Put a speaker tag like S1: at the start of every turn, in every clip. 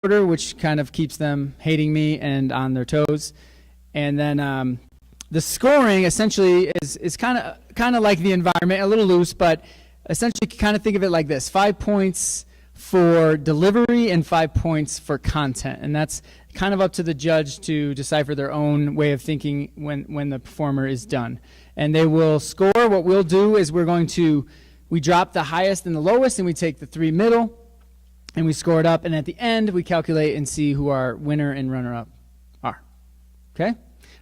S1: order, which kind of keeps them hating me and on their toes. And then the scoring essentially is kind of like the environment, a little loose, but essentially kind of think of it like this: 5 points for delivery and 5 points for content. And that's kind of up to the judge to decipher their own way of thinking when the performer is done. And they will score. What we'll do is we drop the highest and the lowest, and we take the 3 middle, and we score it up. And at the end, we calculate and see who our winner and runner-up are. Okay?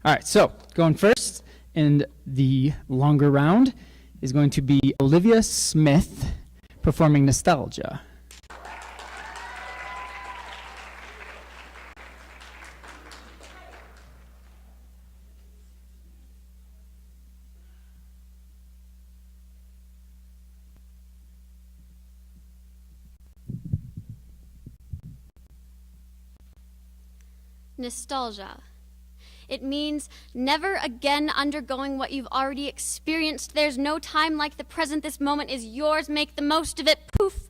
S1: All right, so going first in the longer round is going to be Olivia Smith performing Nostalgia.
S2: Nostalgia. It means never again undergoing what you've already experienced. There's no time like the present. This moment is yours. Make the most of it. Poof,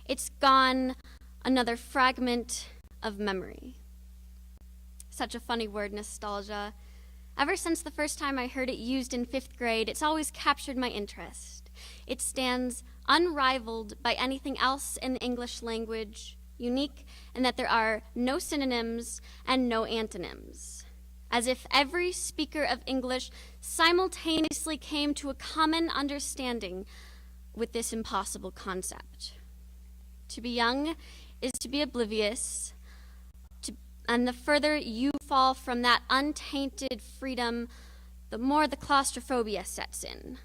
S2: it's gone. Another fragment of memory. Such a funny word, nostalgia. Ever since the first time I heard it used in 5th grade, it's always captured my interest. It stands unrivaled by anything else in the English language, unique in that there are no synonyms and no antonyms, as if every speaker of English simultaneously came to a common understanding with this impossible concept. To be young is to be oblivious, and the further you fall from that untainted freedom, the more the claustrophobia sets in.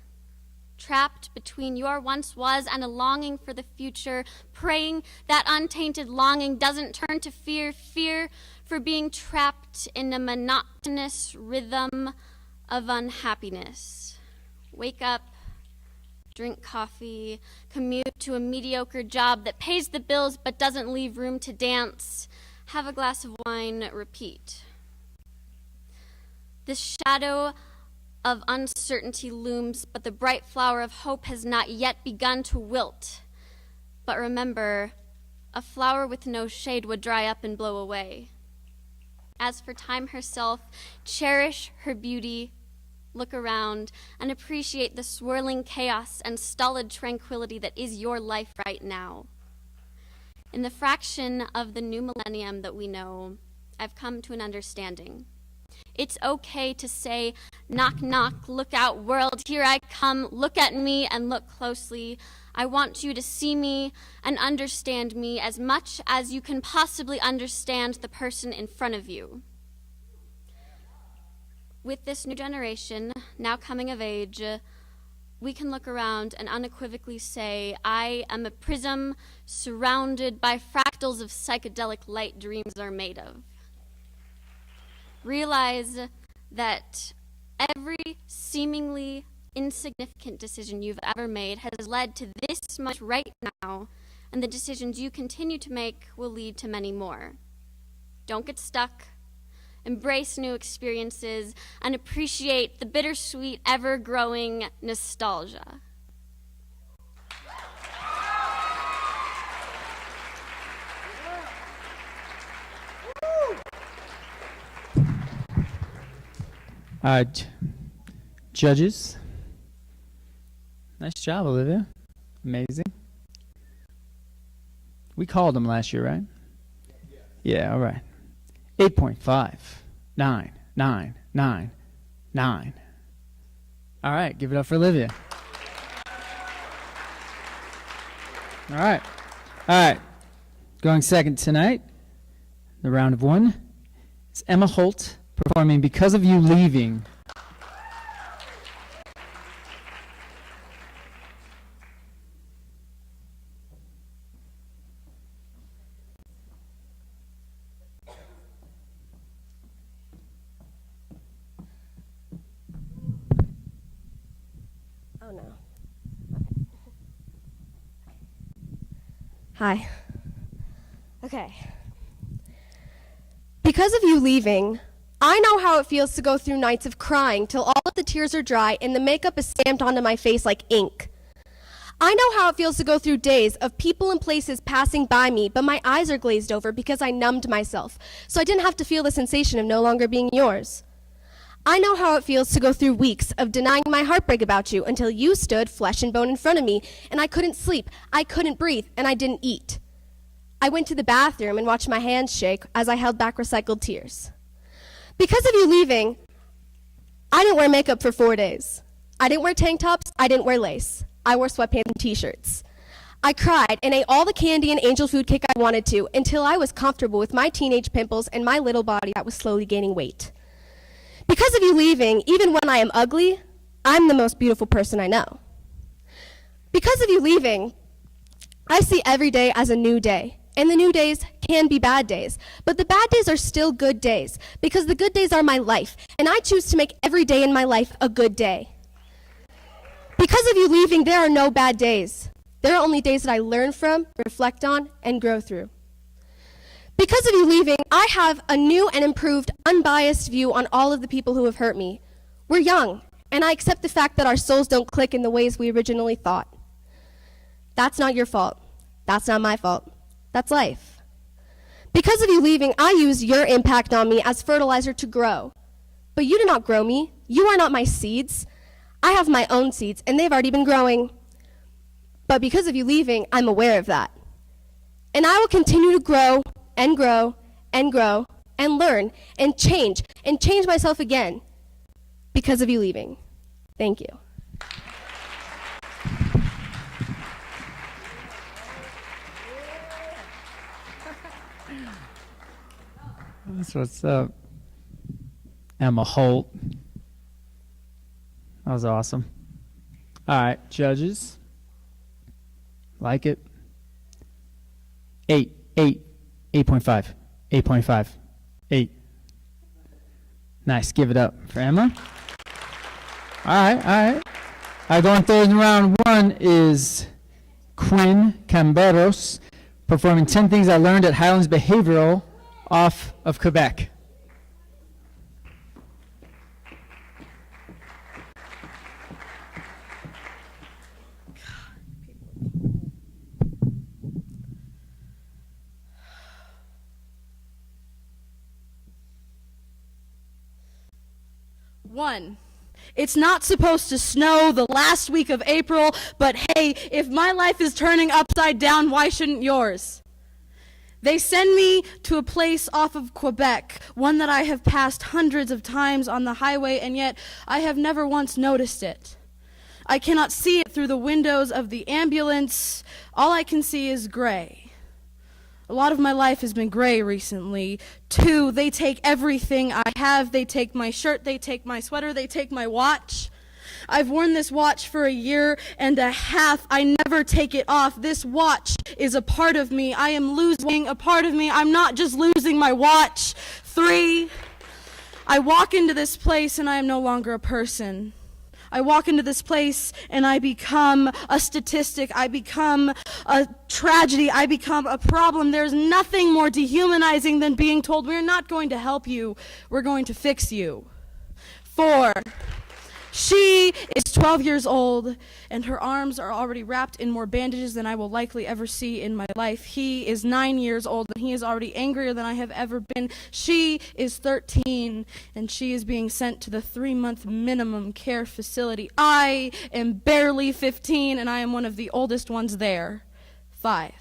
S2: Trapped between your once was and a longing for the future, praying that untainted longing doesn't turn to fear, fear for being trapped in a monotonous rhythm of unhappiness. Wake up, drink coffee, commute to a mediocre job that pays the bills but doesn't leave room to dance, have a glass of wine, repeat. The shadow of uncertainty looms, but the bright flower of hope has not yet begun to wilt. But remember, a flower with no shade would dry up and blow away. As for time herself, cherish her beauty, look around, and appreciate the swirling chaos and stolid tranquility that is your life right now. In the fraction of the new millennium that we know, I've come to an understanding. It's okay to say, knock, knock, look out, world, here I come, look at me and look closely. I want you to see me and understand me as much as you can possibly understand the person in front of you. With this new generation, now coming of age, we can look around and unequivocally say, I am a prism surrounded by fractals of psychedelic light dreams are made of. Realize that every seemingly insignificant decision you've ever made has led to this much right now, and the decisions you continue to make will lead to many more. Don't get stuck. Embrace new experiences and appreciate the bittersweet, ever-growing nostalgia.
S1: Judges, nice job, Olivia. Amazing. We called them last year, right? Yeah, all right. 8.5, 9, 9, 9, 9. All right, give it up for Olivia. All right. Going second tonight, the round of one, is Emma Holt performing Because of You Leaving.
S3: Oh no. Hi. Okay. Because of you leaving, I know how it feels to go through nights of crying till all of the tears are dry and the makeup is stamped onto my face like ink. I know how it feels to go through days of people and places passing by me, but my eyes are glazed over because I numbed myself, so I didn't have to feel the sensation of no longer being yours. I know how it feels to go through weeks of denying my heartbreak about you until you stood flesh and bone in front of me, and I couldn't sleep, I couldn't breathe, and I didn't eat. I went to the bathroom and watched my hands shake as I held back recycled tears. Because of you leaving, I didn't wear makeup for 4 days. I didn't wear tank tops, I didn't wear lace. I wore sweatpants and t-shirts. I cried and ate all the candy and angel food cake I wanted to until I was comfortable with my teenage pimples and my little body that was slowly gaining weight. Because of you leaving, even when I am ugly, I'm the most beautiful person I know. Because of you leaving, I see every day as a new day, and the new days can be bad days, but the bad days are still good days because the good days are my life, and I choose to make every day in my life a good day. Because of you leaving, there are no bad days. There are only days that I learn from, reflect on, and grow through. Because of you leaving, I have a new and improved, unbiased view on all of the people who have hurt me. We're young, and I accept the fact that our souls don't click in the ways we originally thought. That's not your fault. That's not my fault. That's life. Because of you leaving, I use your impact on me as fertilizer to grow. But you did not grow me. You are not my seeds. I have my own seeds, and they've already been growing. But because of you leaving, I'm aware of that. And I will continue to grow and grow and grow and learn and change myself again because of you leaving. Thank you.
S1: That's what's up. Emma Holt. That was awesome. All right, judges. Like it? 8.5. 8.5. 8. Nice. Give it up for Emma. All right. Going third in round one is Quinn Kamberos performing 10 Things I Learned at Highlands Behavioral off of Quebec.
S4: One, it's not supposed to snow the last week of April, but hey, if my life is turning upside down, why shouldn't yours? They send me to a place off of Quebec, one that I have passed hundreds of times on the highway, and yet I have never once noticed it. I cannot see it through the windows of the ambulance. All I can see is gray. A lot of my life has been gray recently. Two, they take everything I have. They take my shirt, they take my sweater, they take my watch. I've worn this watch for 1.5 years. I never take it off. This watch is a part of me. I am losing a part of me. I'm not just losing my watch. 3, I walk into this place and I am no longer a person. I walk into this place and I become a statistic. I become a tragedy. I become a problem. There's nothing more dehumanizing than being told, we're not going to help you. We're going to fix you. 4, she is 12 years old and her arms are already wrapped in more bandages than I will likely ever see in my life. He is 9 years old and he is already angrier than I have ever been. She is 13 and she is being sent to the 3-month minimum care facility. I am barely 15 and I am one of the oldest ones there. 5,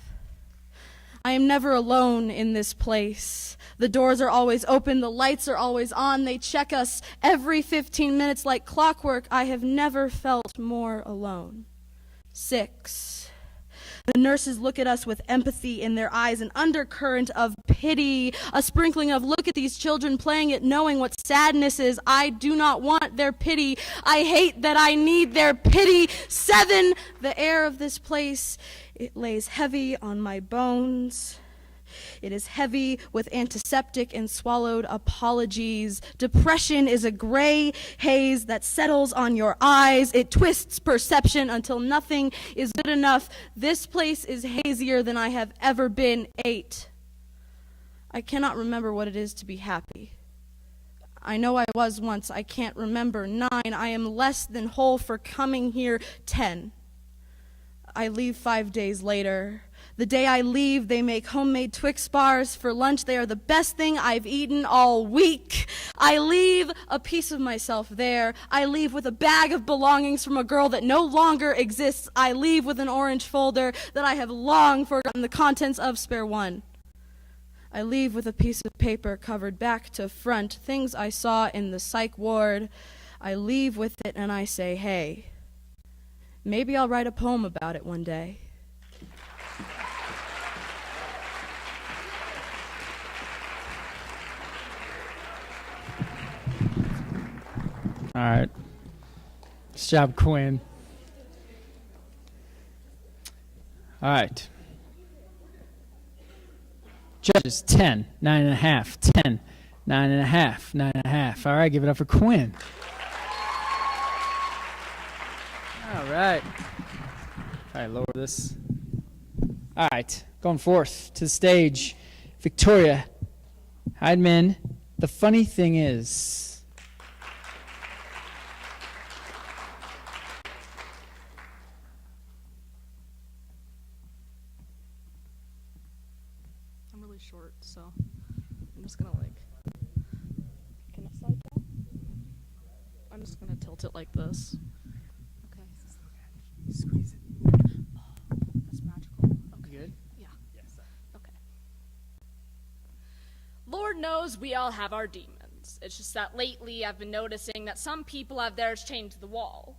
S4: I am never alone in this place. The doors are always open, the lights are always on, they check us every 15 minutes like clockwork. I have never felt more alone. 6, the nurses look at us with empathy in their eyes, an undercurrent of pity, a sprinkling of look at these children playing it, knowing what sadness is. I do not want their pity. I hate that I need their pity. 7, the air of this place, it lays heavy on my bones. It is heavy with antiseptic and swallowed apologies. Depression is a gray haze that settles on your eyes. It twists perception until nothing is good enough. This place is hazier than I have ever been. 8, I cannot remember what it is to be happy. I know I was once. I can't remember. 9, I am less than whole for coming here. 10, I leave 5 days later. The day I leave, they make homemade Twix bars for lunch. They are the best thing I've eaten all week. I leave a piece of myself there. I leave with a bag of belongings from a girl that no longer exists. I leave with an orange folder that I have long forgotten the contents of, spare one. I leave with a piece of paper covered back to front, things I saw in the psych ward. I leave with it and I say, hey, maybe I'll write a poem about it one day.
S1: All right. Nice job, Quinn. All right. Judges, 10, 9.5, 10, 9.5, 9.5. All right, give it up for Quinn. All right. All right, lower this. All right, going forth to the stage, Victoria Heydman. The funny thing is,
S4: I'm really short, so I'm just gonna can I slide down? I'm just gonna tilt it like this. Okay.
S1: squeeze it.
S4: That's magical. Okay.
S1: Good?
S4: Yeah.
S1: Yes.
S4: Okay. Lord knows we all have our demons. It's just that lately I've been noticing that some people have theirs chained to the wall,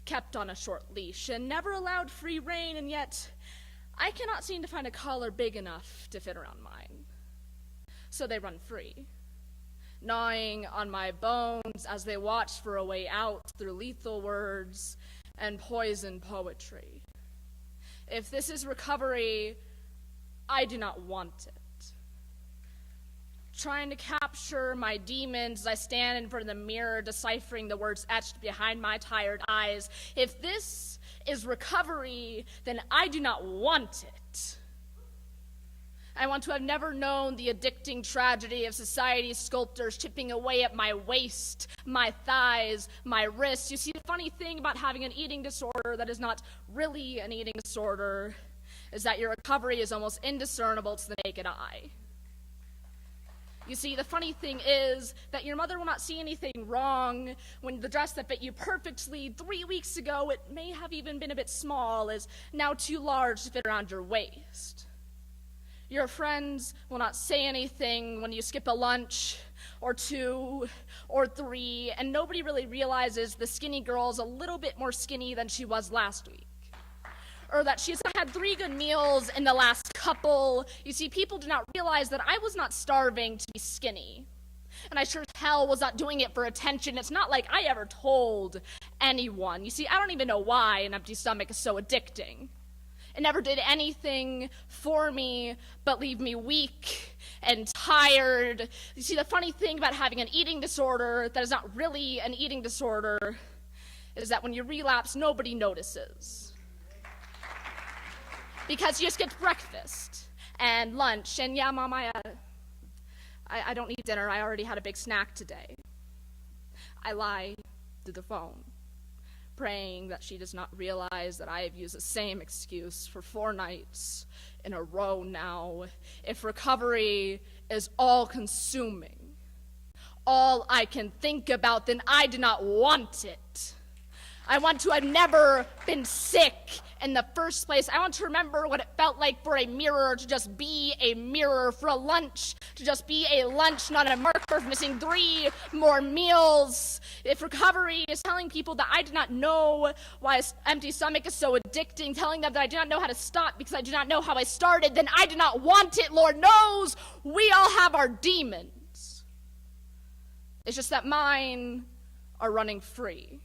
S4: kept on a short leash, and never allowed free rein, and yet I cannot seem to find a collar big enough to fit around mine. So they run free, gnawing on my bones as they watch for a way out through lethal words and poison poetry. If this is recovery, I do not want it. Trying to capture my demons as I stand in front of the mirror, deciphering the words etched behind my tired eyes. If this is recovery, then I do not want it. I want to have never known the addicting tragedy of society's sculptors chipping away at my waist, my thighs, my wrists. You see, the funny thing about having an eating disorder that is not really an eating disorder is that your recovery is almost indiscernible to the naked eye. You see, the funny thing is that your mother will not see anything wrong when the dress that fit you perfectly 3 weeks ago, it may have even been a bit small, is now too large to fit around your waist. Your friends will not say anything when you skip a lunch or 2 or 3, and nobody really realizes the skinny girl is a little bit more skinny than she was last week. Or that she's had 3 good meals in the last couple. You see, people do not realize that I was not starving to be skinny. And I sure as hell was not doing it for attention. It's not like I ever told anyone. You see, I don't even know why an empty stomach is so addicting. It never did anything for me but leave me weak and tired. You see, the funny thing about having an eating disorder that is not really an eating disorder is that when you relapse, nobody notices. Because you skipped breakfast and lunch, and yeah, Mom, I don't need dinner. I already had a big snack today. I lie through the phone, praying that she does not realize that I have used the same excuse for 4 nights in a row now. If recovery is all-consuming, all I can think about, then I do not want it. I want to have never been sick in the first place. I want to remember what it felt like for a mirror to just be a mirror, for a lunch to just be a lunch, not a marker for missing 3 more meals. If recovery is telling people that I do not know why an empty stomach is so addicting, telling them that I do not know how to stop because I do not know how I started, then I do not want it. Lord knows we all have our demons. It's just that mine are running free.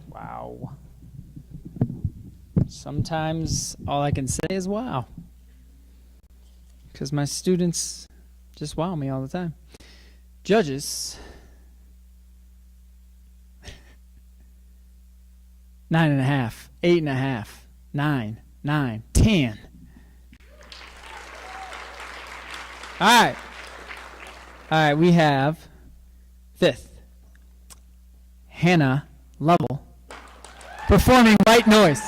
S1: Wow. Sometimes all I can say is wow. Because my students just wow me all the time. Judges. 9.5, 8.5, 9, 9, 10. right. All right, we have fifth, Hannah Lovell, performing White Noise.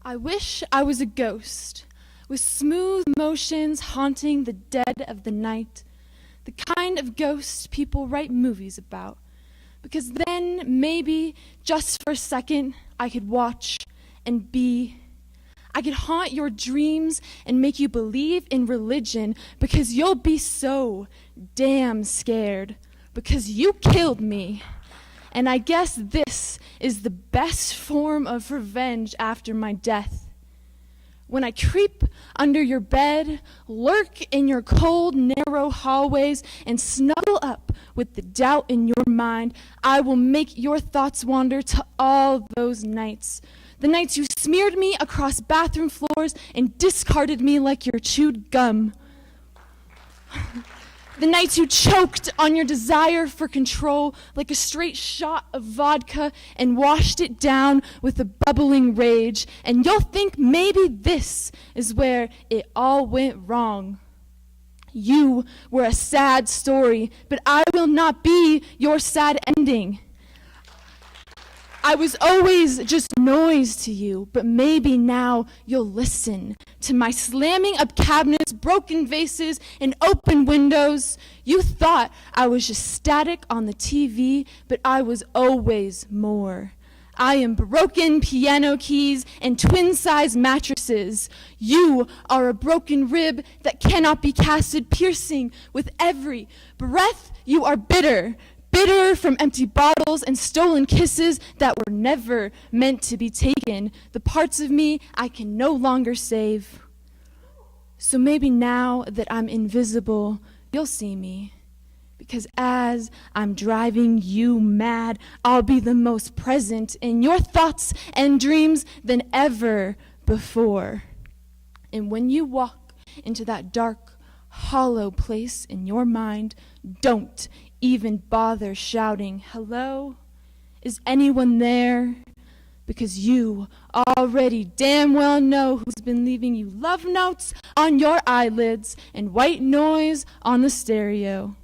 S5: I wish I was a ghost, with smooth motions haunting the dead of the night, the kind of ghost people write movies about, because then maybe, just for a second, I could watch and be. I could haunt your dreams and make you believe in religion, because you'll be so damn scared, because you killed me. And I guess this is the best form of revenge after my death. When I creep under your bed, lurk in your cold, narrow hallways, and snuggle up with the doubt in your mind, I will make your thoughts wander to all those nights. The nights you smeared me across bathroom floors and discarded me like your chewed gum. The nights you choked on your desire for control like a straight shot of vodka and washed it down with a bubbling rage. And you'll think maybe this is where it all went wrong. You were a sad story, but I will not be your sad ending. I was always just noise to you, but maybe now you'll listen to my slamming up cabinets, broken vases, and open windows. You thought I was just static on the TV, but I was always more. I am broken piano keys and twin-size mattresses. You are a broken rib that cannot be casted, piercing with every breath. You are bitter. Bitter from empty bottles and stolen kisses that were never meant to be taken. The parts of me I can no longer save. So maybe now that I'm invisible, you'll see me. Because as I'm driving you mad, I'll be the most present in your thoughts and dreams than ever before. And when you walk into that dark, hollow place in your mind, don't even bother shouting, "Hello? Is anyone there?" Because you already damn well know who's been leaving you love notes on your eyelids and white noise on the stereo.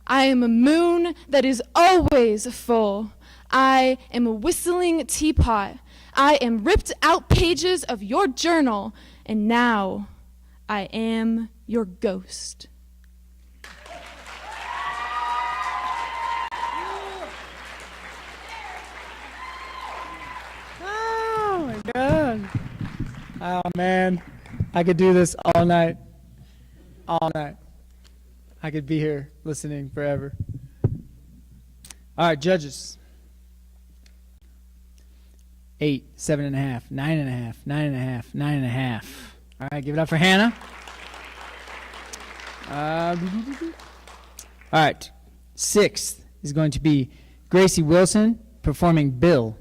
S5: I am a moon that is always full. I am a whistling teapot. I am ripped out pages of your journal, and now I am your ghost.
S1: God. Oh, man. I could do this all night. All night. I could be here listening forever. All right, judges. 8, 7.5, 9.5, 9.5, 9.5. All right, give it up for Hannah. All right. 6th is going to be Gracie Wilson performing Bill.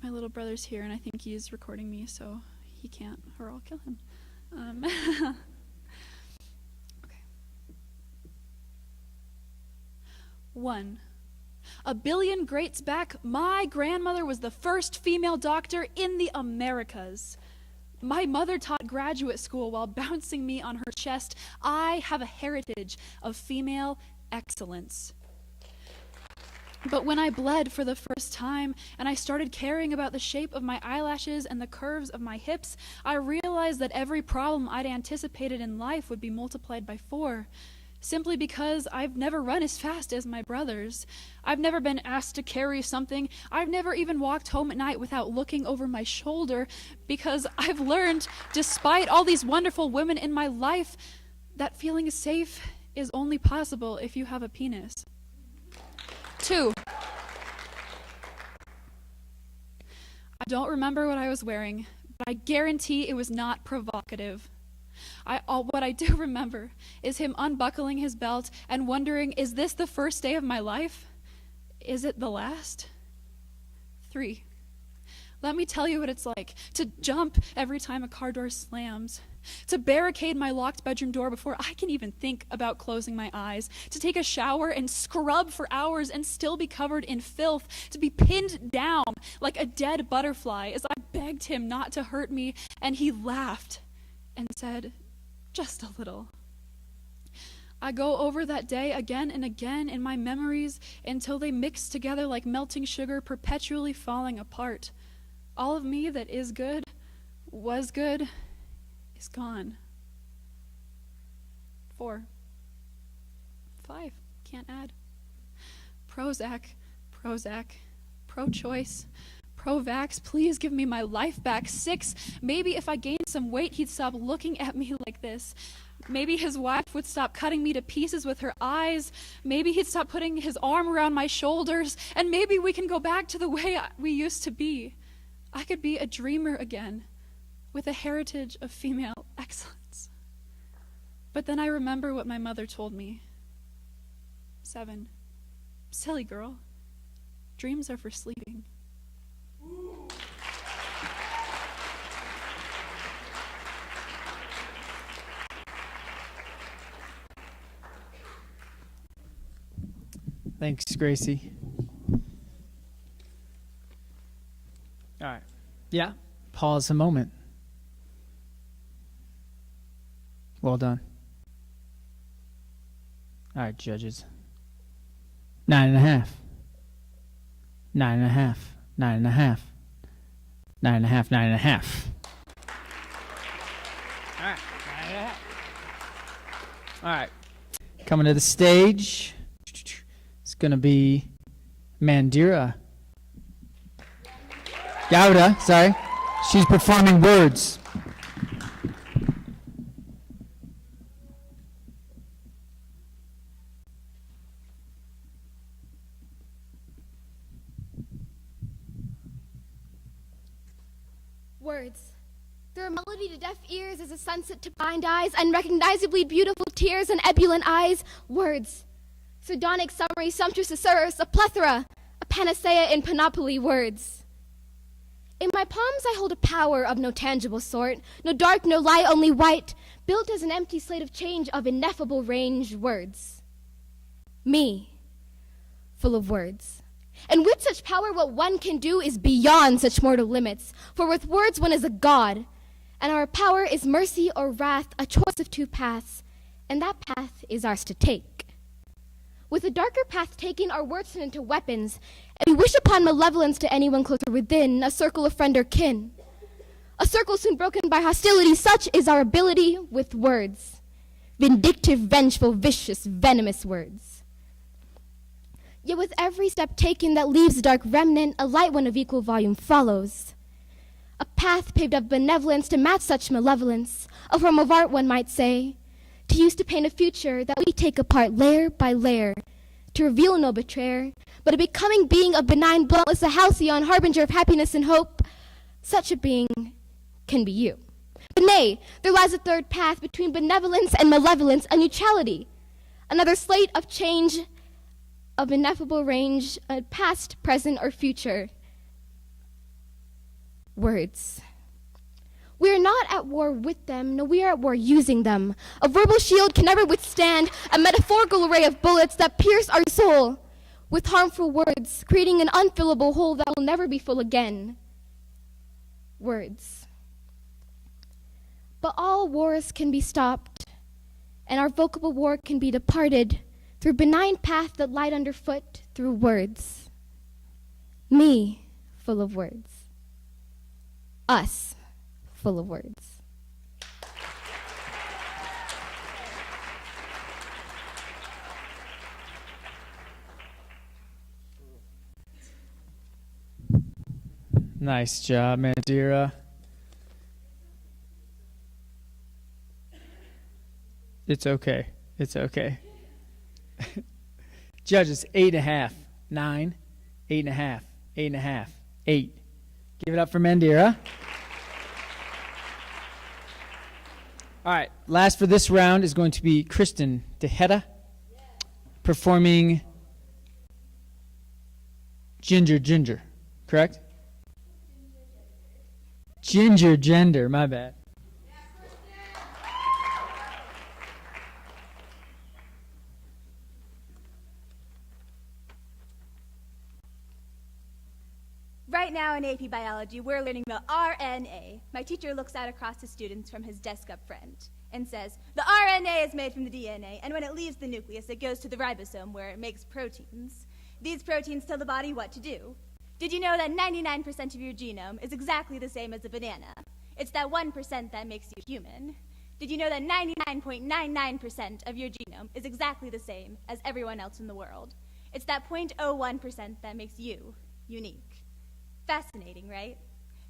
S6: My little brother's here, and I think he's recording me, so he can't, or I'll kill him. Okay. 1. A billion greats back, my grandmother was the first female doctor in the Americas. My mother taught graduate school while bouncing me on her chest. I have a heritage of female excellence. But when I bled for the first time and I started caring about the shape of my eyelashes and the curves of my hips, I realized that every problem I'd anticipated in life would be multiplied by 4. Simply because I've never run as fast as my brothers. I've never been asked to carry something. I've never even walked home at night without looking over my shoulder, because I've learned, despite all these wonderful women in my life, that feeling safe is only possible if you have a penis. 2. I don't remember what I was wearing, but I guarantee it was not provocative. What I do remember is him unbuckling his belt and wondering, is this the first day of my life? Is it the last? 3. Let me tell you what it's like to jump every time a car door slams, to barricade my locked bedroom door before I can even think about closing my eyes, to take a shower and scrub for hours and still be covered in filth, to be pinned down like a dead butterfly as I begged him not to hurt me, and he laughed and said, just a little. I go over that day again and again in my memories until they mix together like melting sugar, perpetually falling apart. All of me that is good, was good, is gone. 4. 5. Can't add. Prozac, pro-choice, pro-vax, please give me my life back. 6. Maybe if I gained some weight, he'd stop looking at me like this. Maybe his wife would stop cutting me to pieces with her eyes. Maybe he'd stop putting his arm around my shoulders. And maybe we can go back to the way we used to be. I could be a dreamer again, with a heritage of female excellence. But then I remember what my mother told me. 7. Silly girl. Dreams are for sleeping.
S1: Thanks, Gracie. All right. Yeah. Pause a moment. Well done. All right, judges. 9.5. 9.5. 9.5. 9.5. 9.5. All right. 9.5. All right. Coming to the stage. It's going to be Mandira. Gowda, sorry. She's performing words.
S3: Words. They're a melody to deaf ears as a sunset to blind eyes, unrecognizably beautiful tears and ebullient eyes. Words. Sardonic summary, sumptuous thesaurus, a plethora, a panacea in panoply words. In my palms I hold a power of no tangible sort, no dark, no light, only white, built as an empty slate of change of ineffable range words. Me, full of words. And with such power what one can do is beyond such mortal limits, for with words one is a god, and our power is mercy or wrath, a choice of 2 paths, and that path is ours to take. With a darker path taken, our words turn into weapons, and we wish upon malevolence to anyone closer within, a circle of friend or kin. A circle soon broken by hostility, such is our ability with words. Vindictive, vengeful, vicious, venomous words. Yet with every step taken that leaves a dark remnant, a light one of equal volume follows. A path paved of benevolence to match such malevolence, a form of art one might say, to use to paint a future that we take apart layer by layer, to reveal no betrayer, but a becoming being of benign bluntness, a halcyon harbinger of happiness and hope. Such a being can be you. But nay, there lies a third path between benevolence and malevolence, a neutrality, another slate of change of ineffable range, past, present, or future. Words. We are not at war with them, no, we are at war using them. A verbal shield can never withstand a metaphorical array of bullets that pierce our soul with harmful words, creating an unfillable hole that will never be full again. Words. But all wars can be stopped, and our vocable war can be departed through benign path that light underfoot through words. Me, full of words. Us, full of words.
S1: Nice job, Mandira. It's okay. It's okay. Judges, 8.5. 9, 8.5, 8.5, 8. Give it up for Mandira. All right, last for this round is going to be Kristen Tejeda performing Ginger, correct? Ginger Gender, my bad.
S7: Right now in AP Biology, we're learning the RNA. My teacher looks out across the students from his desk up front and says, the RNA is made from the DNA, and when it leaves the nucleus, it goes to the ribosome where it makes proteins. These proteins tell the body what to do. Did you know that 99% of your genome is exactly the same as a banana? It's that 1% that makes you human. Did you know that 99.99% of your genome is exactly the same as everyone else in the world? It's that 0.01% that makes you unique. Fascinating, right?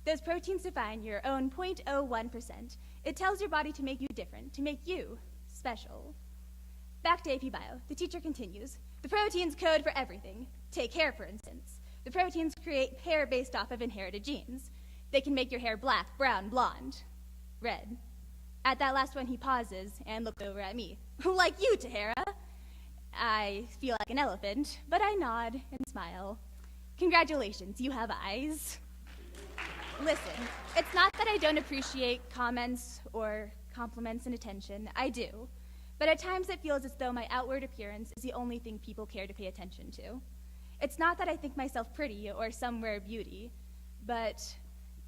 S7: Those proteins define your own 0.01%. It tells your body to make you different, to make you special. Back to AP Bio. The teacher continues. The proteins code for everything. Take hair, for instance. The proteins create hair based off of inherited genes. They can make your hair black, brown, blonde, red. At that last one, he pauses and looks over at me. Like you, Tahara. I feel like an elephant, but I nod and smile. Congratulations, you have eyes. Listen, it's not that I don't appreciate comments or compliments and attention. I do. But at times it feels as though my outward appearance is the only thing people care to pay attention to. It's not that I think myself pretty or some rare beauty, but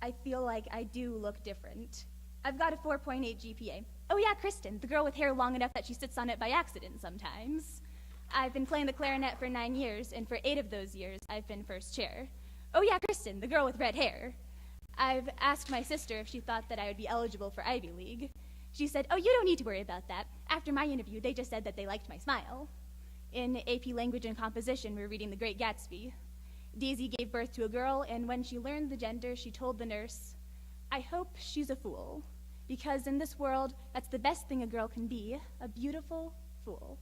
S7: I feel like I do look different. I've got a 4.8 GPA. Oh yeah, Kristen, the girl with hair long enough that she sits on it by accident sometimes. I've been playing the clarinet for 9 years, and for 8 of those years, I've been first chair. Oh yeah, Kristen, the girl with red hair. I've asked my sister if she thought that I would be eligible for Ivy League. She said, oh, you don't need to worry about that. After my interview, they just said that they liked my smile. In AP Language and Composition, we're reading The Great Gatsby. Daisy gave birth to a girl, and when she learned the gender, she told the nurse, I hope she's a fool, because in this world, that's the best thing a girl can be, a beautiful fool.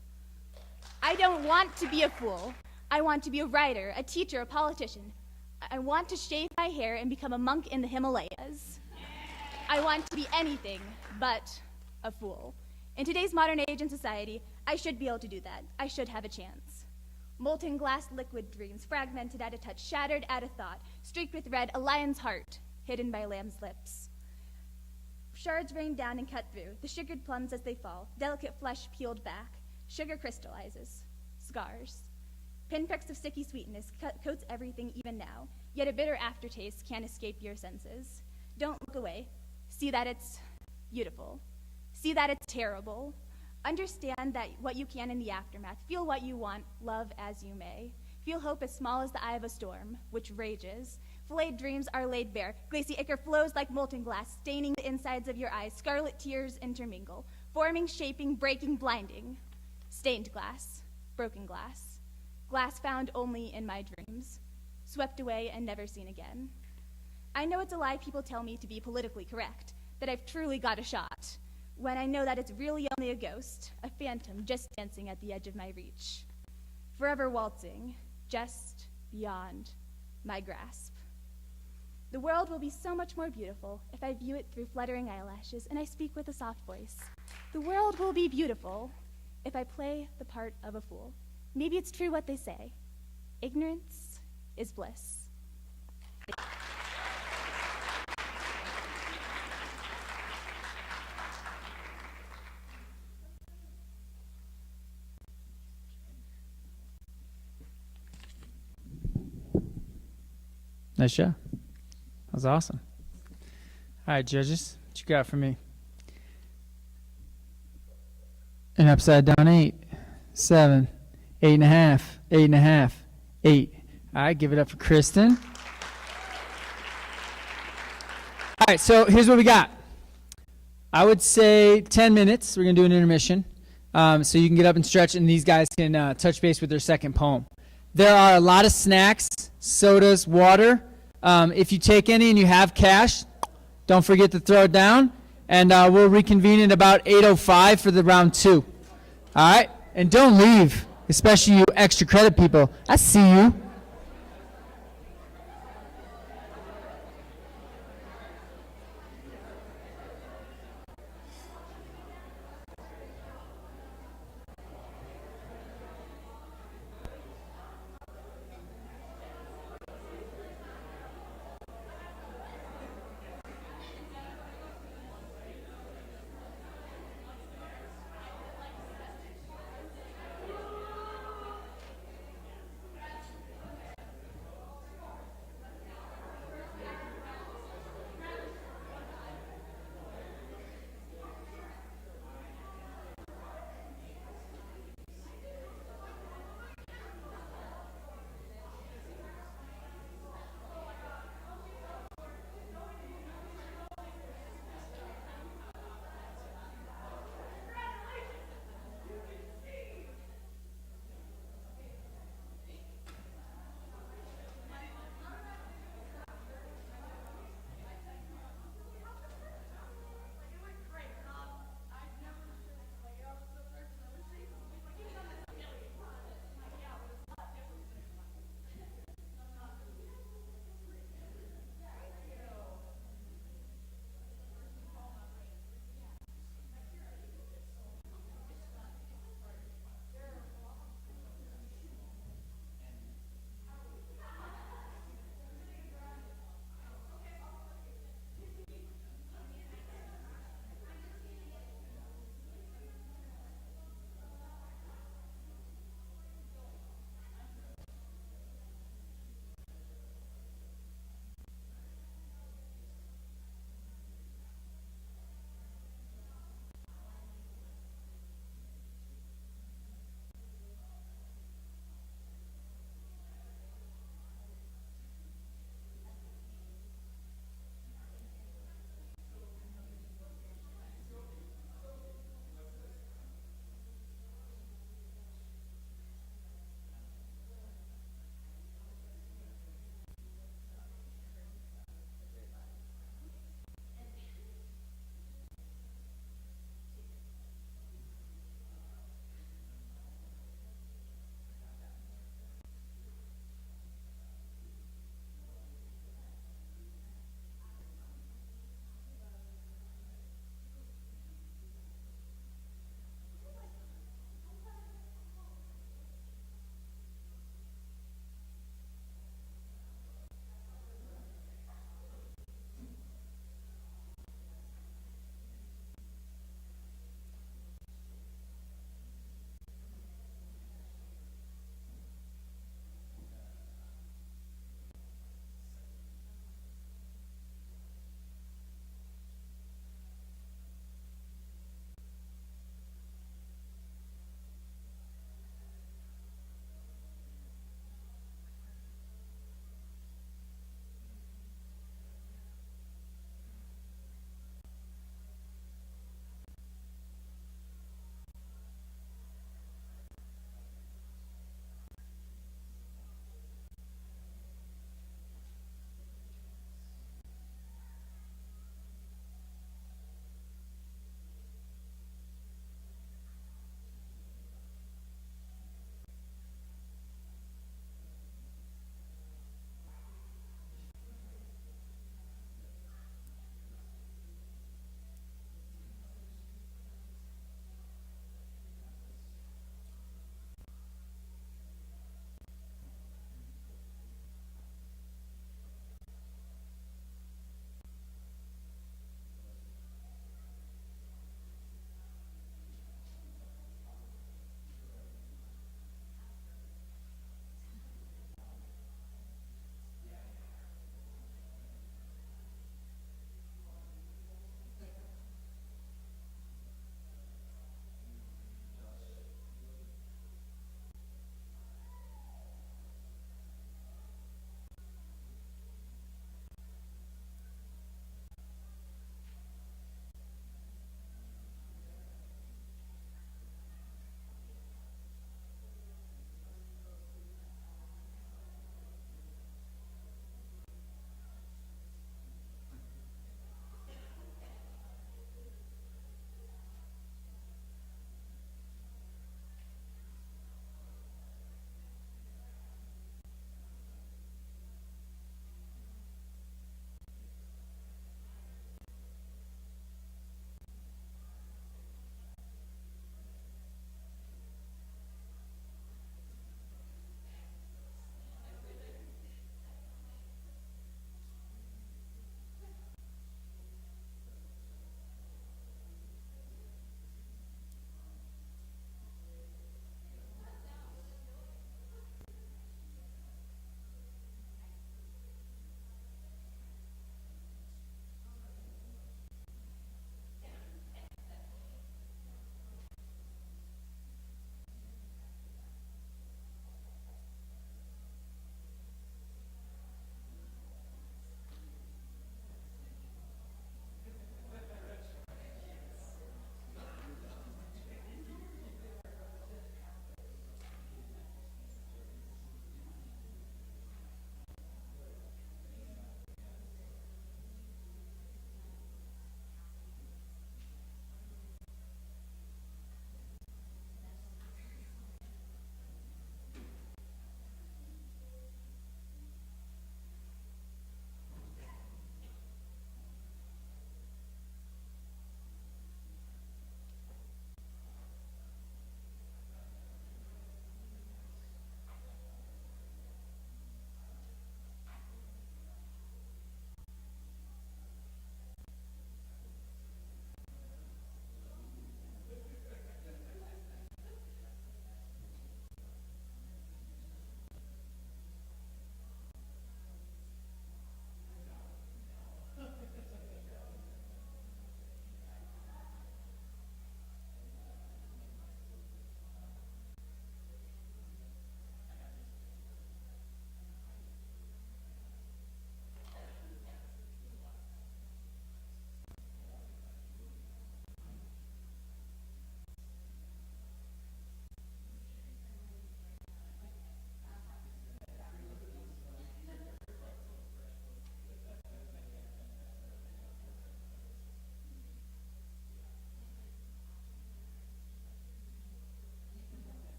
S7: I don't want to be a fool. I want to be a writer, a teacher, a politician. I want to shave my hair and become a monk in the Himalayas. I want to be anything but a fool. In today's modern age and society, I should be able to do that. I should have a chance. Molten glass liquid dreams, fragmented at a touch, shattered at a thought, streaked with red, a lion's heart, hidden by lamb's lips. Shards rain down and cut through, the sugared plums as they fall, delicate flesh peeled back. Sugar crystallizes, scars. Pinpricks of sticky sweetness coats everything even now, yet a bitter aftertaste can't escape your senses. Don't look away. See that it's beautiful. See that it's terrible. Understand that what you can in the aftermath. Feel what you want, love as you may. Feel hope as small as the eye of a storm, which rages. Flayed dreams are laid bare. Glacy ichor flows like molten glass, staining the insides of your eyes. Scarlet tears intermingle, forming, shaping, breaking, blinding. Stained glass, broken glass, glass found only in my dreams, swept away and never seen again. I know it's a lie people tell me to be politically correct, that I've truly got a shot, when I know that it's really only a ghost, a phantom just dancing at the edge of my reach, forever waltzing just beyond my grasp. The world will be so much more beautiful if I view it through fluttering eyelashes and I speak with a soft voice. The world will be beautiful if I play the part of a fool. Maybe it's true what they say. Ignorance is bliss.
S1: Nice job. That was awesome. All right, judges, what you got for me? An upside down 8, 7, 8.5, 8.5, 8. All right, give it up for Kristen. All right, so here's what we got. I would say 10 minutes. We're going to do an intermission. So you can get up and stretch, and these guys can touch base with their second poem. There are a lot of snacks, sodas, water. If you take any and you have cash, don't forget to throw it down. And we'll reconvene in about 8:05 for the round 2. All right? And don't leave. especially you extra credit people. I see you.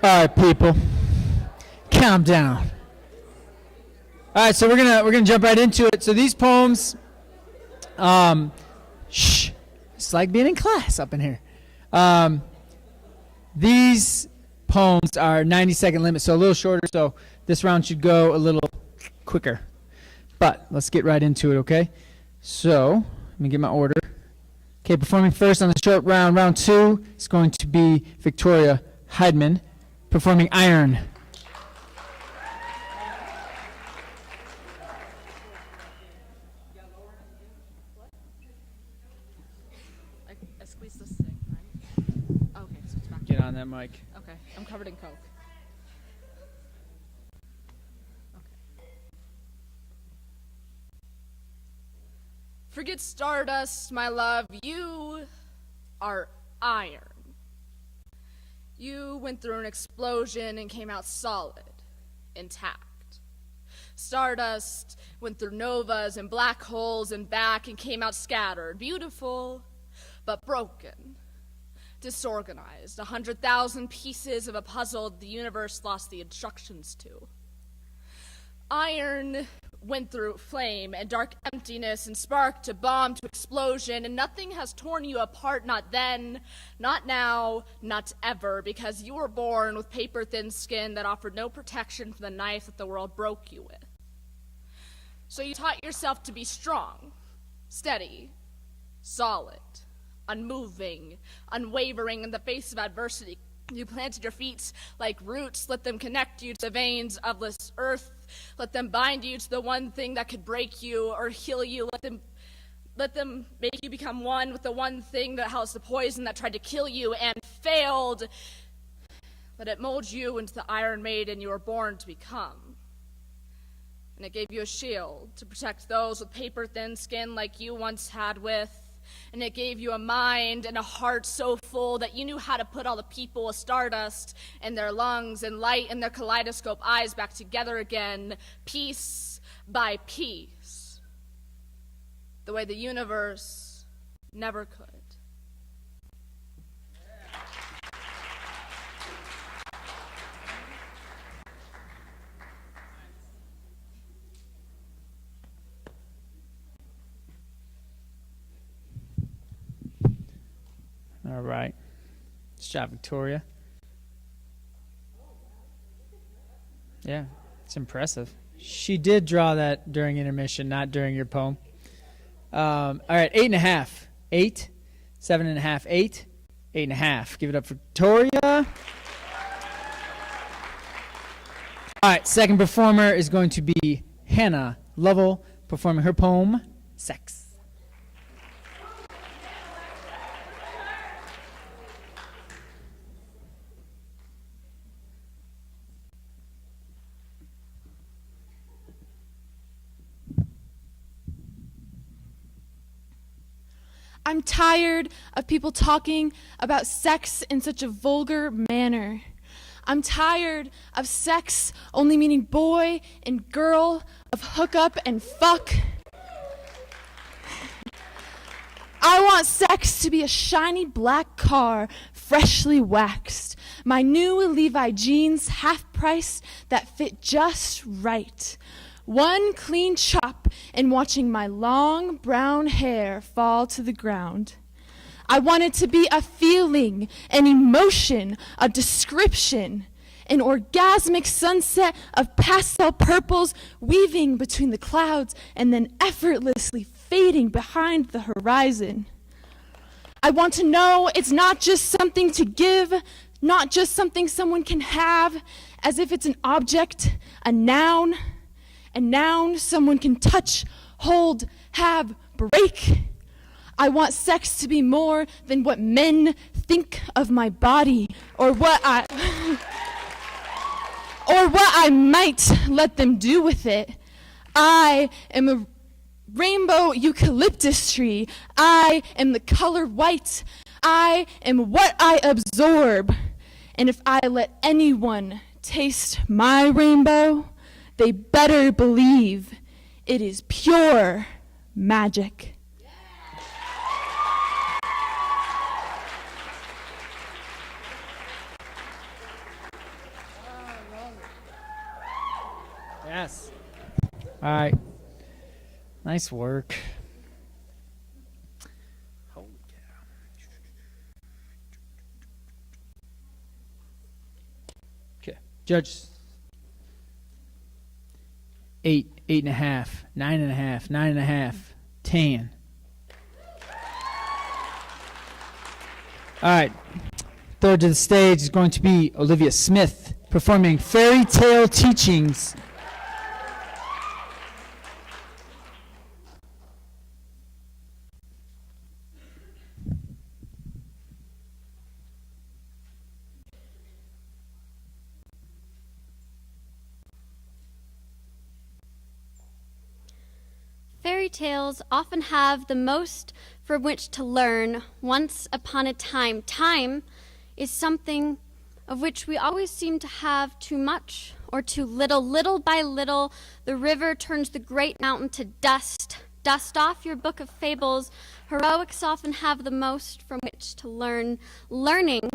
S1: All right, people, calm down. All right, so we're gonna jump right into it. So these poems, it's like being in class up in here. These poems are 90-second limit, so a little shorter. So this round should go a little quicker. But let's get right into it, okay? So let me get my order. Okay, performing first on the short round, round 2, is going to be Victoria Heydman, performing Iron.
S8: I squeezed this thing, right? Okay, so it's back.
S1: Get on that mic.
S8: Okay, I'm covered in Coke. Forget stardust, my love. You are iron. You went through an explosion and came out solid, intact. Stardust went through novas and black holes and back and came out scattered, beautiful, but broken, disorganized, 100,000 pieces of a puzzle the universe lost the instructions to. Iron went through flame and dark emptiness and spark to bomb to explosion, and nothing has torn you apart, not then, not now, not ever, because you were born with paper-thin skin that offered no protection from the knife that the world broke you with. So you taught yourself to be strong, steady, solid, unmoving, unwavering in the face of adversity. You planted your feet like roots, let them connect you to the veins of this earth, let them bind you to the one thing that could break you or heal you, let them make you become one with the one thing that housed the poison that tried to kill you and failed. Let it mold you into the Iron Maiden you were born to become. And it gave you a shield to protect those with paper-thin skin like you once had with. And it gave you a mind and a heart so full that you knew how to put all the people with stardust in their lungs and light in their kaleidoscope eyes back together again, piece by piece, the way the universe never could.
S1: All right. Good job, Victoria. Yeah, it's impressive. She did draw that during intermission, not during your poem. All right, 8.5. 8, 7.5, 8, 8.5. Give it up for Victoria. All right, second performer is going to be Hannah Lovell, performing her poem, Sex.
S5: I'm tired of people talking about sex in such a vulgar manner. I'm tired of sex only meaning boy and girl, of hookup and fuck. I want sex to be a shiny black car, freshly waxed. My new Levi jeans, half price, that fit just right. One clean chop and watching my long brown hair fall to the ground. I want it to be a feeling, an emotion, a description, an orgasmic sunset of pastel purples weaving between the clouds and then effortlessly fading behind the horizon. I want to know it's not just something to give, not just something someone can have, as if it's an object, a noun someone can touch, hold, have, break. I want sex to be more than what men think of my body or what I might let them do with it. I am a rainbow eucalyptus tree. I am the color white. I am what I absorb. And if I let anyone taste my rainbow, they better believe it is pure magic.
S1: All right. Nice work. Holy cow. Okay. Judges. 8, 8.5, 9.5, 9.5, 10. All right. Third to the stage is going to be Olivia Smith performing Fairy Tale Teachings.
S2: Fairy tales often have the most from which to learn once upon a time. Time is something of which we always seem to have too much or too little. Little by little, the river turns the great mountain to dust. Dust off your book of fables. Heroics often have the most from which to learn. Learning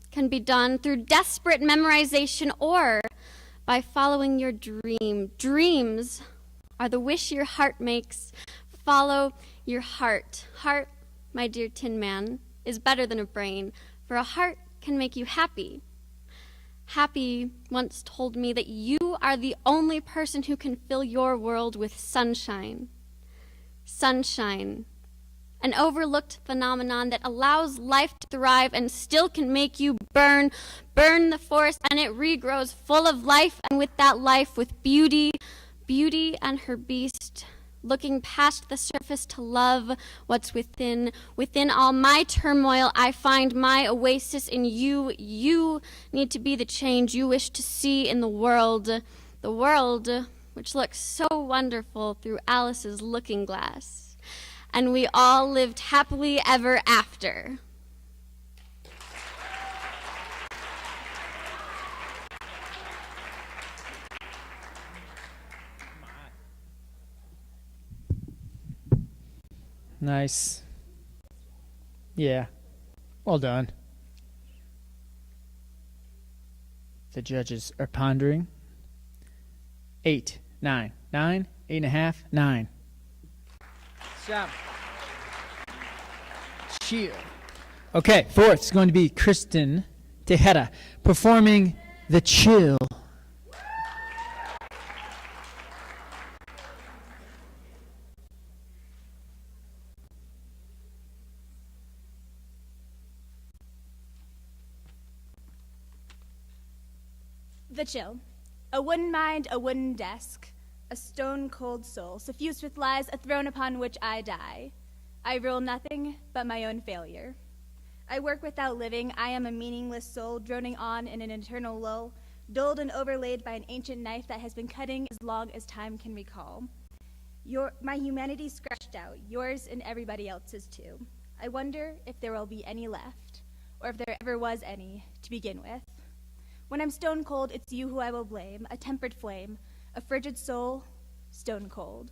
S2: can be done through desperate memorization or by following your dream. Dreams are the wish your heart makes. Follow your heart. Heart, my dear Tin Man, is better than a brain, for a heart can make you happy. Happy once told me that you are the only person who can fill your world with sunshine. Sunshine, an overlooked phenomenon that allows life to thrive and still can make you burn the forest, and it regrows full of life, and with that life, with beauty and her beast, looking past the surface to love what's within. Within all my turmoil, I find my oasis in you. You need to be the change you wish to see in the world which looks so wonderful through Alice's looking glass. And we all lived happily ever after.
S1: Nice. Yeah. Well done. The judges are pondering. 8, 9, 9, 8.5, 9. Stop. Chill. Okay, fourth is going to be Kristen Tejeda performing The Chill.
S7: The chill. A wooden mind, a wooden desk, a stone-cold soul, suffused with lies, a throne upon which I die. I rule nothing but my own failure. I work without living. I am a meaningless soul, droning on in an eternal lull, dulled and overlaid by an ancient knife that has been cutting as long as time can recall. My humanity scratched out, yours and everybody else's too. I wonder if there will be any left, or if there ever was any to begin with. When I'm stone cold, it's you who I will blame, a tempered flame, a frigid soul, stone cold.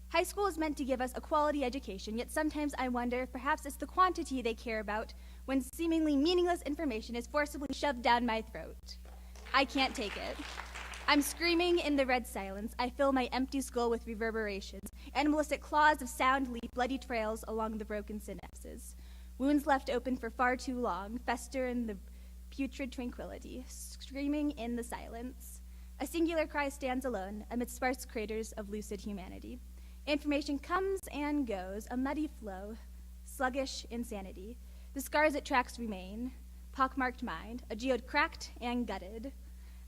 S7: High school is meant to give us a quality education, yet sometimes I wonder if perhaps it's the quantity they care about when seemingly meaningless information is forcibly shoved down my throat. I can't take it. I'm screaming in the red silence. I fill my empty skull with reverberations. Animalistic claws of sound leave bloody trails along the broken synapses. Wounds left open for far too long fester in the putrid tranquility, screaming in the silence. A singular cry stands alone amidst sparse craters of lucid humanity. Information comes and goes, a muddy flow, sluggish insanity. The scars it tracks remain, pockmarked mind, a geode cracked and gutted.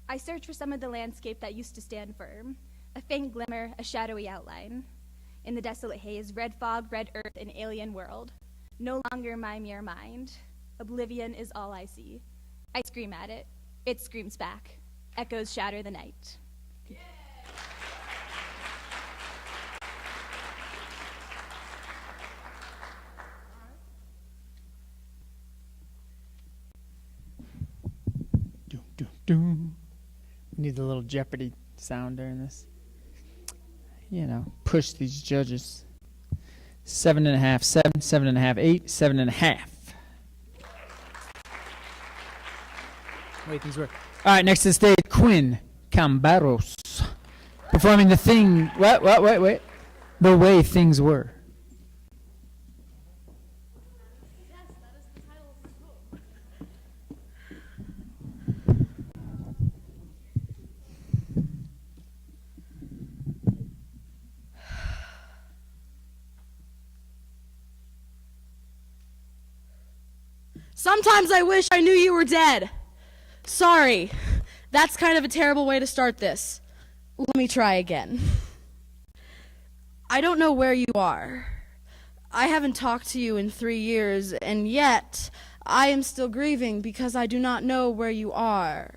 S7: I search for some of the landscape that used to stand firm, a faint glimmer, a shadowy outline. In the desolate haze, red fog, red earth, an alien world. No longer my mere mind. Oblivion is all I see. I scream at it. It screams back. Echoes shatter the night. Yeah.
S1: Doom, doom, doom. We need a little Jeopardy sound during this. You know, push these judges. 7.5, 7, 7.5, 8, 7.5. Wait, these work. All right, next to the stage, Quinn Kamberos performing wait. The Way Things Were.
S4: Sometimes I wish I knew you were dead. Sorry, that's kind of a terrible way to start this. Let me try again. I don't know where you are. I haven't talked to you in 3 years, and yet I am still grieving because I do not know where you are.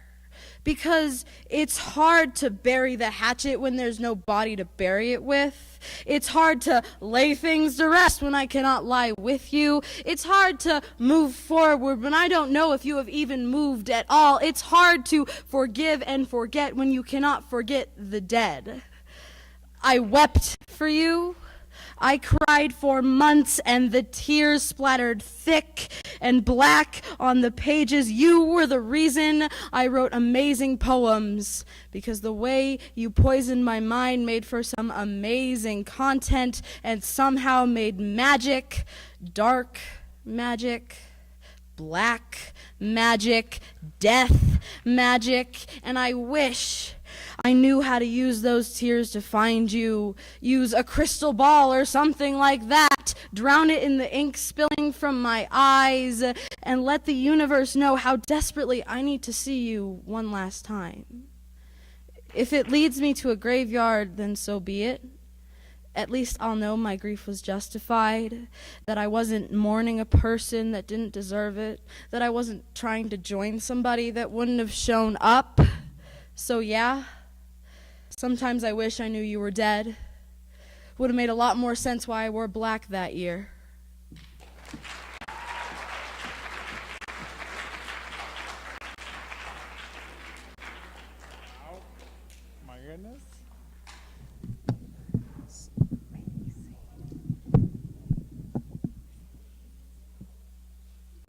S4: Because it's hard to bury the hatchet when there's no body to bury it with. It's hard to lay things to rest when I cannot lie with you. It's hard to move forward when I don't know if you have even moved at all. It's hard to forgive and forget when you cannot forget the dead. I wept for you. I cried for months, and the tears splattered thick and black on the pages. You were the reason I wrote amazing poems, because the way you poisoned my mind made for some amazing content and somehow made magic, dark magic, black magic, death magic, and I wish I knew how to use those tears to find you. Use a crystal ball or something like that. Drown it in the ink spilling from my eyes and let the universe know how desperately I need to see you one last time. If it leads me to a graveyard, then so be it. At least I'll know my grief was justified, that I wasn't mourning a person that didn't deserve it, that I wasn't trying to join somebody that wouldn't have shown up. So yeah, sometimes I wish I knew you were dead. Would have made a lot more sense why I wore black that year.
S1: Oh, my goodness.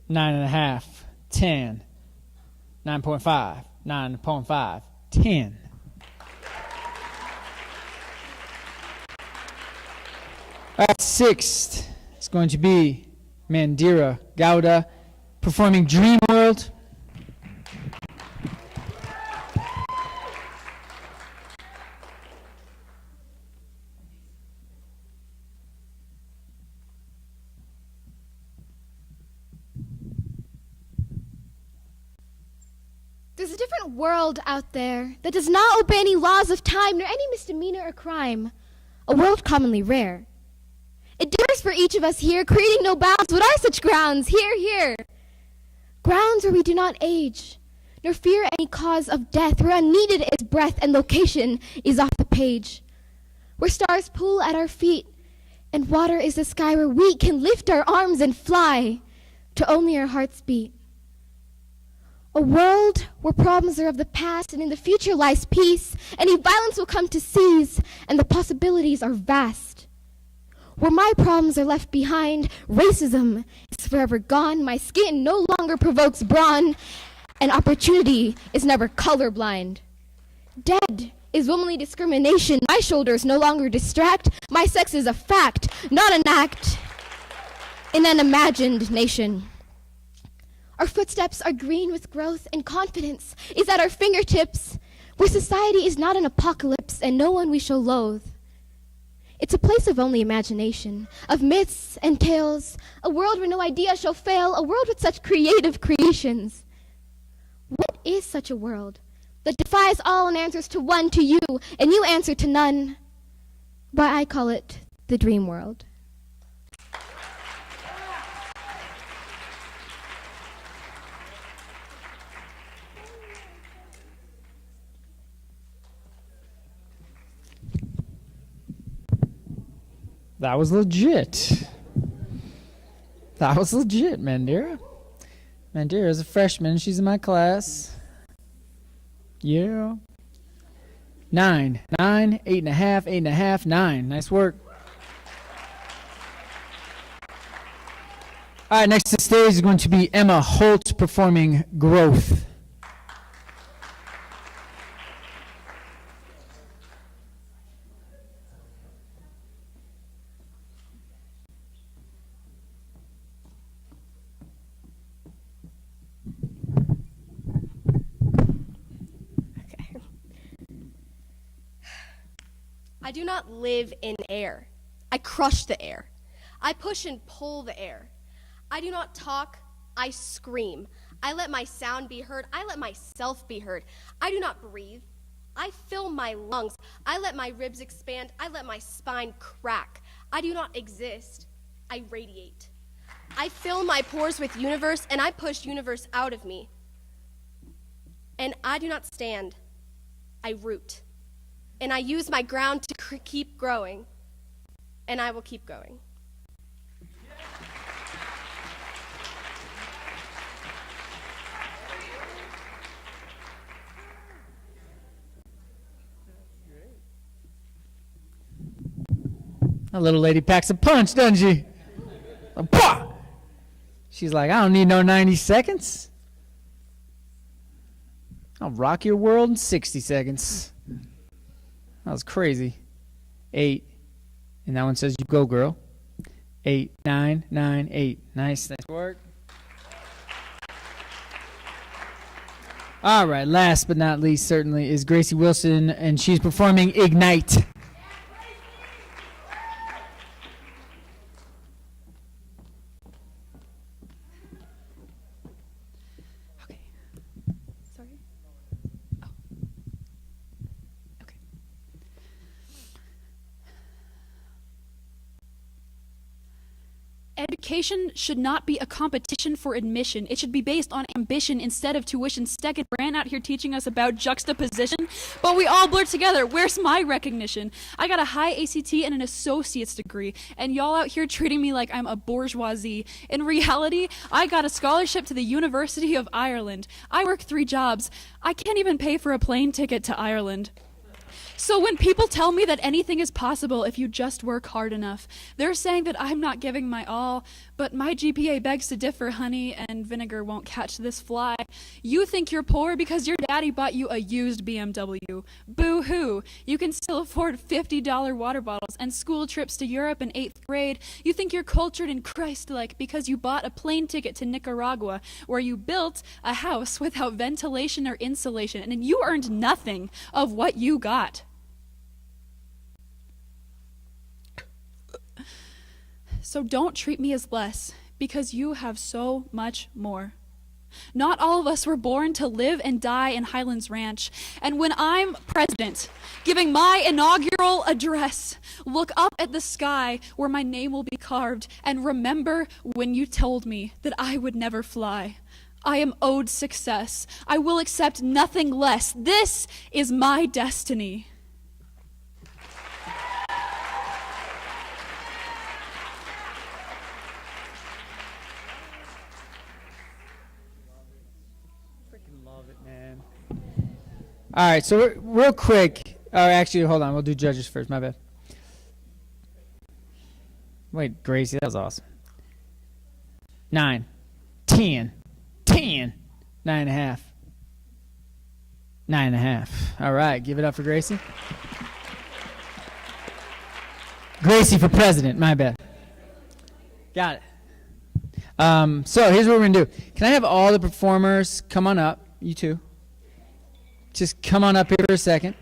S1: 9.5, 10, 9.5, 9.5, 10. All right, sixth is going to be Mandira Gowda performing Dream World.
S3: There's a different world out there that does not obey any laws of time nor any misdemeanor or crime. A world commonly rare. It differs for each of us here, creating no bounds. What are such grounds? Here, here. Grounds where we do not age, nor fear any cause of death, where unneeded is breath and location is off the page. Where stars pool at our feet, and water is the sky where we can lift our arms and fly to only our hearts beat. A world where problems are of the past and in the future lies peace. Any violence will come to cease, and the possibilities are vast. Where my problems are left behind, racism is forever gone. My skin no longer provokes brawn, and opportunity is never colorblind. Dead is womanly discrimination. My shoulders no longer distract. My sex is a fact, not an act in an imagined nation. Our footsteps are green with growth, and confidence is at our fingertips, where society is not an apocalypse and no one we shall loathe. It's a place of only imagination, of myths and tales, a world where no idea shall fail, a world with such creative creations. What is such a world that defies all and answers to one, to you, and you answer to none? Why, I call it the dream world.
S1: That was legit. That was legit, Mandira. Mandira is a freshman. She's in my class. Yeah. 9, 8.5, 8.5, 9. Nice work. All right, next to the stage is going to be Emma Holt performing Growth.
S3: I do not live in air. I crush the air. I push and pull the air. I do not talk, I scream. I let my sound be heard. I let myself be heard. I do not breathe. I fill my lungs. I let my ribs expand. I let my spine crack. I do not exist. I radiate. I fill my pores with universe, and I push universe out of me. And I do not stand. I root. And I use my ground to keep growing. And I will keep going.
S1: That little lady packs a punch, doesn't she? Like, pah! She's like, I don't need no 90 seconds. I'll rock your world in 60 seconds. That was crazy. 8. And that one says, you go, girl. 8, 9, 9, 8. Nice work. All right, last but not least, certainly, is Gracie Wilson, and she's performing Ignite.
S6: Education should not be a competition for admission. It should be based on ambition instead of tuition. Stecken ran out here teaching us about juxtaposition, but we all blur together. Where's my recognition? I got a high ACT and an associate's degree, and y'all out here treating me like I'm a bourgeoisie. In reality, I got a scholarship to the University of Ireland. I work 3 jobs. I can't even pay for a plane ticket to Ireland. So when people tell me that anything is possible if you just work hard enough, they're saying that I'm not giving my all, but my GPA begs to differ, honey, and vinegar won't catch this fly. You think you're poor because your daddy bought you a used BMW. Boo-hoo. You can still afford $50 water bottles and school trips to Europe in 8th grade. You think you're cultured and Christ-like because you bought a plane ticket to Nicaragua, where you built a house without ventilation or insulation, and you earned nothing of what you got. So don't treat me as less, because you have so much more. Not all of us were born to live and die in Highlands Ranch. And when I'm president, giving my inaugural address, look up at the sky where my name will be carved, and remember when you told me that I would never fly. I am owed success. I will accept nothing less. This is my destiny.
S1: All right, so real quick. Actually, hold on. We'll do judges first. My bad. Wait, Gracie, that was awesome. 9, 10, 10, 9.5. 9.5. All right, give it up for Gracie. Gracie for president. My bad. Got it. So here's what we're gonna do. Can I have all the performers come on up? You too. Just come on up here for a second.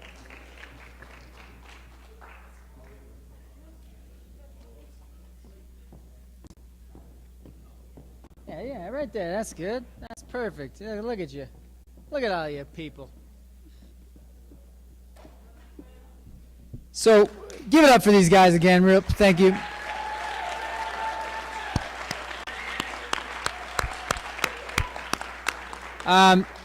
S1: Yeah, right there. That's good. That's perfect. Yeah, look at you. Look at all you people. So give it up for these guys again. Thank you.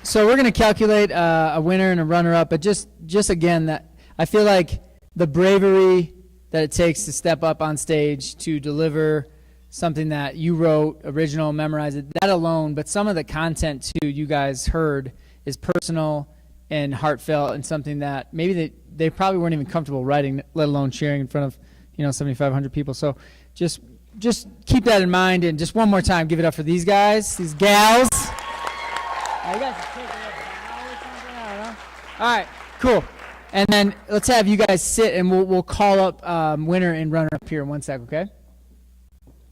S1: So we're going to calculate a winner and a runner-up, but just again, that I feel like the bravery that it takes to step up on stage to deliver something that you wrote, original, memorize it, that alone, but some of the content too you guys heard is personal and heartfelt and something that maybe they probably weren't even comfortable writing, let alone sharing in front of 7,500 people. So just keep that in mind, and just one more time, give it up for these guys, these gals. You guys are taking it down or something? I don't know. All right, cool. And then let's have you guys sit, and we'll call up winner and runner up here in 1 sec, okay?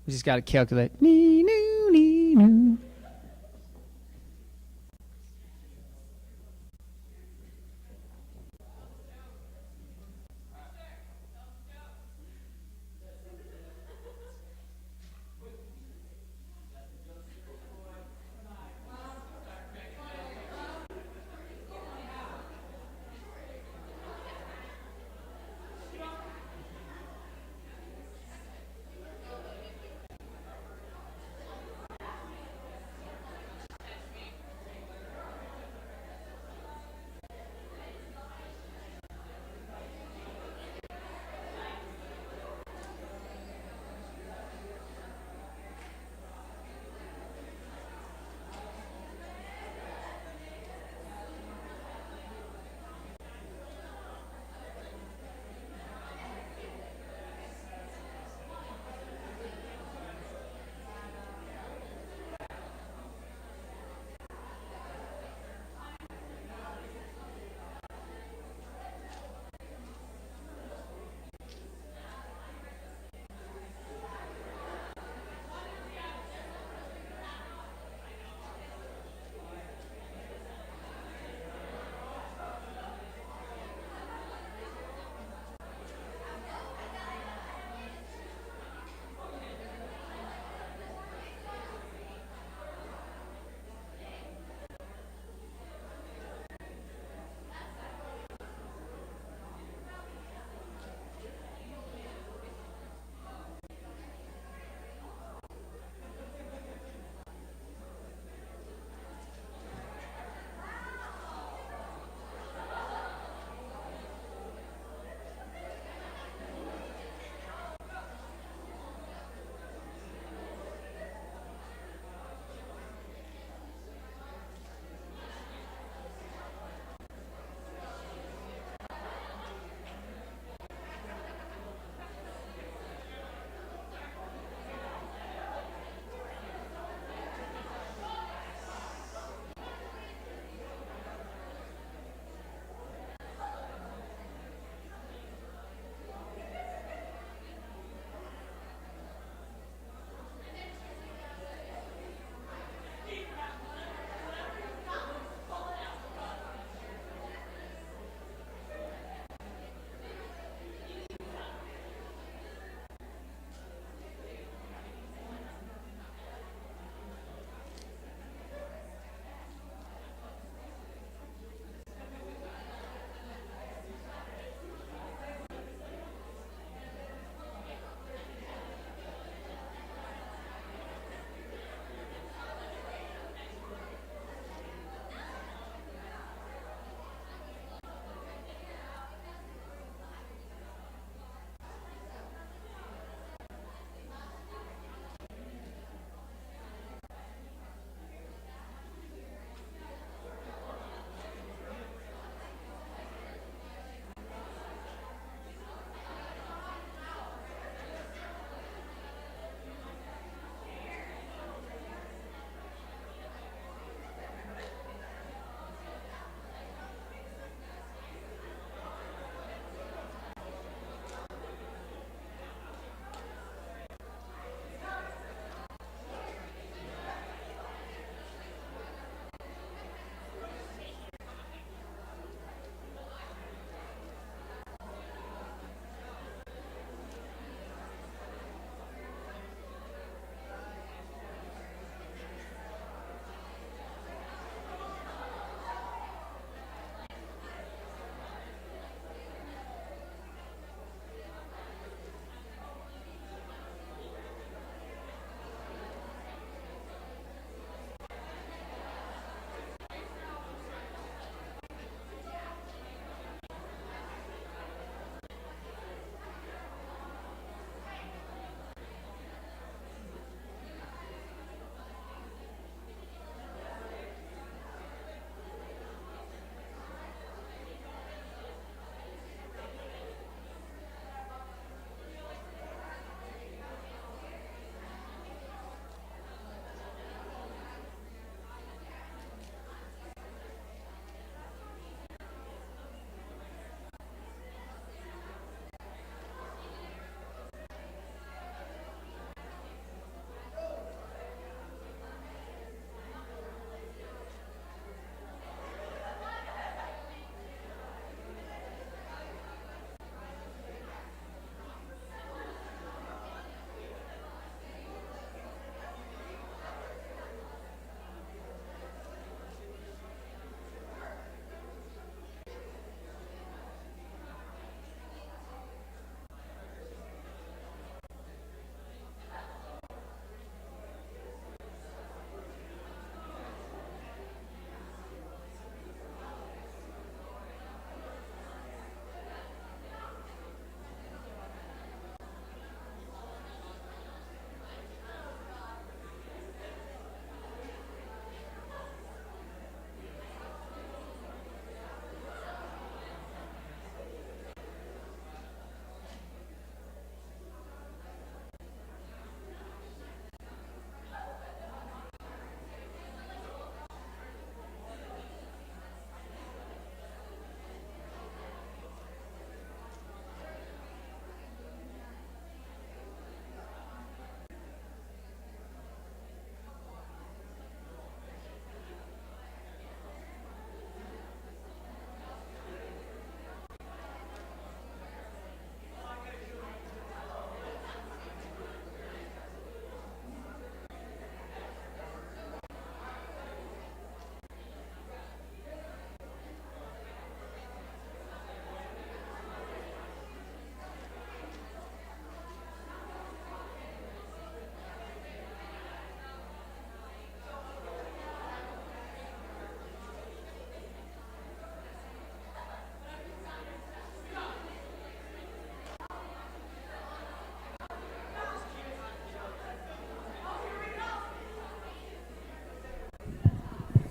S1: We just got to calculate.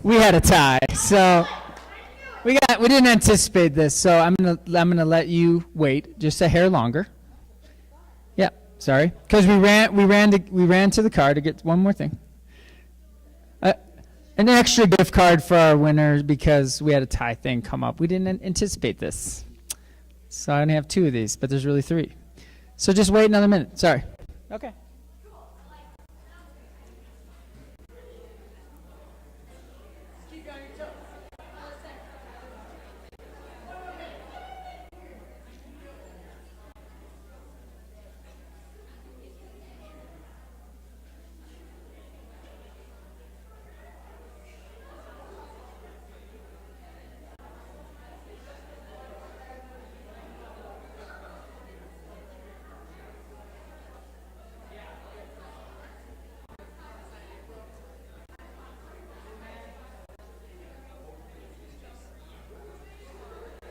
S1: we had a tie. So we didn't anticipate this. So I'm gonna let you wait just a hair longer. Yeah, sorry, because we ran to the car to get one more thing. An extra gift card for our winners because we had a tie thing come up. We didn't anticipate this. So I only have 2 of these, but there's really 3. So just wait another minute. Sorry. Okay.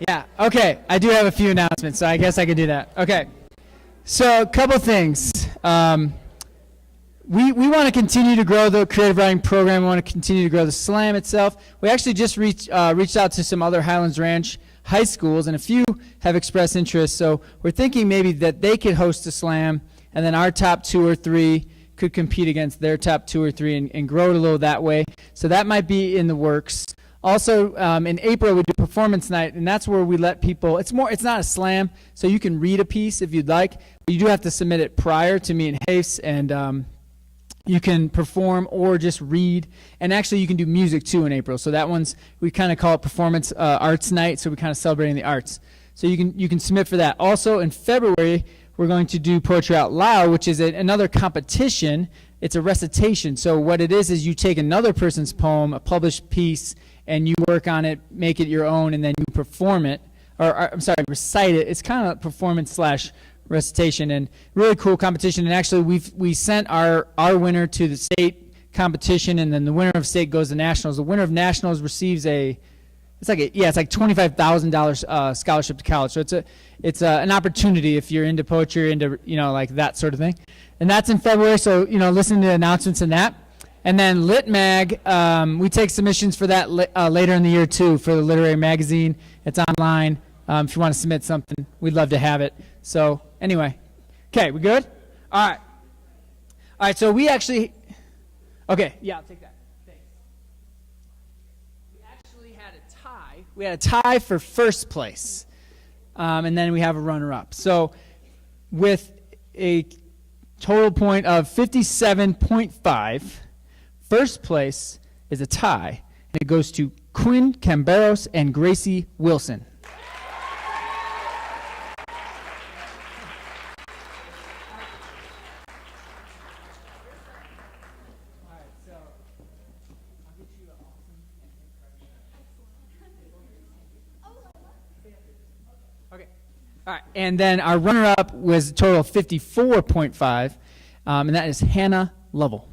S1: Yeah, okay. I do have a few announcements, so I guess I could do that. Okay. So a couple things. We want to continue to grow the creative writing program. We want to continue to grow the slam itself. We actually just reached out to some other Highlands Ranch high schools, and a few have expressed interest. So we're thinking maybe that they could host a slam, and then our top 2 or 3 could compete against their top 2 or 3 and grow it a little that way. So that might be in the works. Also, in April, we do performance night, and that's where we let people, it's not a slam, so you can read a piece if you'd like, but you do have to submit it prior to me and Hace, and you can perform or just read, and actually you can do music too in April. So that one's, we kind of call it performance arts night, so we're kind of celebrating the arts. So you can submit for that. Also in February, we're going to do Poetry Out Loud, which is another competition. It's a recitation. So what it is you take another person's poem, a published piece, and you work on it, make it your own, and then you perform it, recite it. It's kind of performance / recitation, and really cool competition. And actually, we sent our winner to the state competition, and then the winner of state goes to nationals. The winner of nationals receives it's like $25,000 scholarship to college. So it's an opportunity if you're into poetry, into like that sort of thing. And that's in February. So listen to the announcements in that. And then Lit Mag, we take submissions for that later in the year too, for the literary magazine. It's online. If you want to submit something, we'd love to have it. So anyway, okay, we good? All right, so we actually, okay, yeah, I'll take that. Thanks. We actually had a tie. We had a tie for first place, and then we have a runner-up. So with a total point of 57.5, first place is a tie, and it goes to Quinn, Kamberos, and Gracie Wilson. Okay. All right, and then our runner-up was a total of 54.5, and that is Hannah Lovell.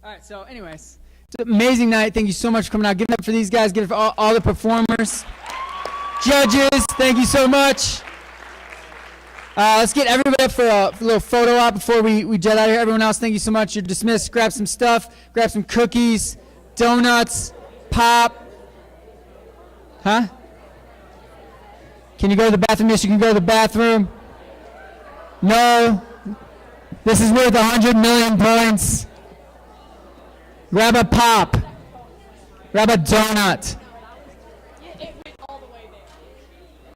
S1: All right, so anyways, it's an amazing night. Thank you so much for coming out. Give it up for these guys. Give it for all the performers. Judges, thank you so much. Let's get everybody up for a little photo op before we jet out of here. Everyone else, thank you so much. You're dismissed. Grab some stuff. Grab some cookies, donuts, pop. Huh? Can you go to the bathroom? Yes, you can go to the bathroom. No. This is worth 100 million points. Grab a pop. Grab a donut.